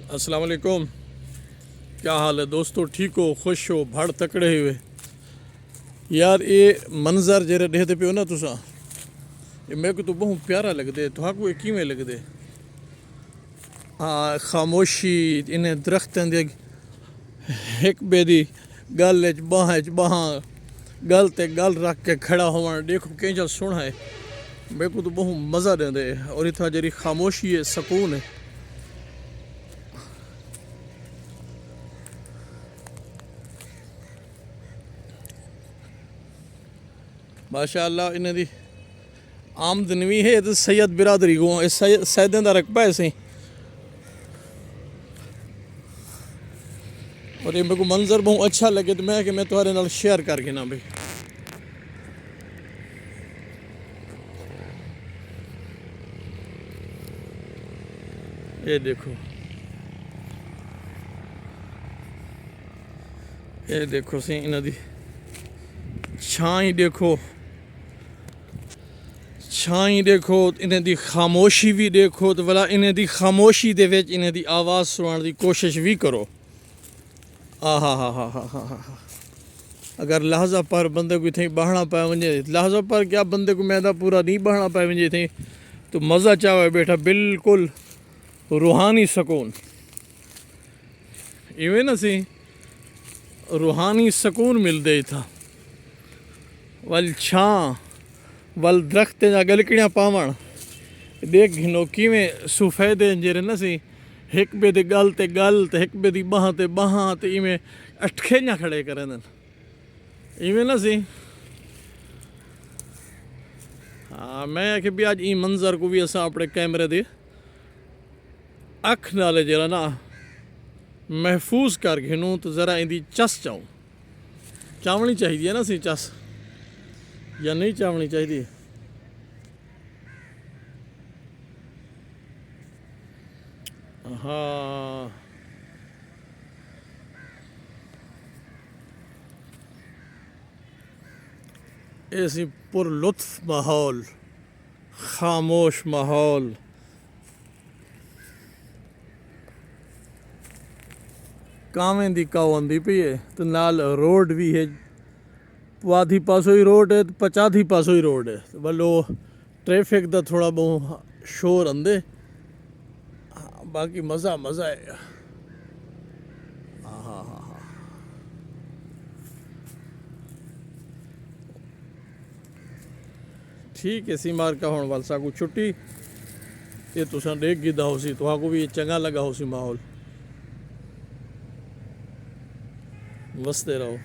अस्सलाम वालेकुम। क्या हाल है दोस्तों, ठीक हो, खुश हो, भड़ तकड़े हुए यार। ये मंजर जेरे देखते पे हो ना तुसा, ये मेरे को तो बहुत प्यारा लगदे। तुहाको ये किवें लगदे? हाँ, खामोशी इन्हें दरख्तों दे एक बेदी गल बाह गल ते गल रख के खड़ा होना, देखो केंजा सुना है। मेरे को तो बहुत मज़ा देंदे। और इतना जरी खामोशी है, सुकून है। माशाअल्लाह इन्हें दी आमदनी भी है तो सैयद बिरादरी को सैयदें दा रकबा है सही। और ये मेरे को मंजर बहुत अच्छा लगे तो मैं तुम्हारे नाल शेयर करके ना भाई। ये देखो सी इन्हां दी छाई देखो, छाई देखो, इन्हें दी खामोशी भी देखो। तो भला इन्हें दी खामोशी दे विच इन्हें दी आवाज़ सुनाने दी कोशिश भी करो। हा। अगर लहजा पर बंदे को इतनी बहना पाए वजे, लहजा पर क्या बंदे को मैदा पूरा नहीं बहना पाए वजे थे तो मज़ा चाहे बेटा, बिल्कुल रूहानी सुकून। इवें ना सी रूहानी सुकून मिलते था। वल छां वल दरख्त जा गलकड़ियाँ पावण देख घिनो किवें सफेदे जेरे न सी एक बे दी गल ते एक बे दी बाह ते इवें अटखेंजा खड़े करन इवें न सी। हाँ, मैं आखे भी अज ई मंजर को भी असा अपने कैमरे दे अख नाल जरा ना महफूज कर घिनूं तो ज़रा इंदी चस चावनी चाहिए ना सी चस, या नहीं चावनी चाहिए। हाँ, ऐसी पुरलुत्फ माहौल, खामोश माहौल। कावें दी काव आंदी पई है तो नाल रोड भी है। पुआधी पासों ही रोड है तो पचाधी पासों ही रोड है। तो बलो ट्रैफिक दा थोड़ा बहुत शोर आंदे, बाकी मज़ा है। हाँ। ठीक है, सीमार का हुण वलसा को छुट्टी ये तुसा देख गिदा हो सी, तुहाको भी चंगा लगा हो सी माहौल। वसते रहो।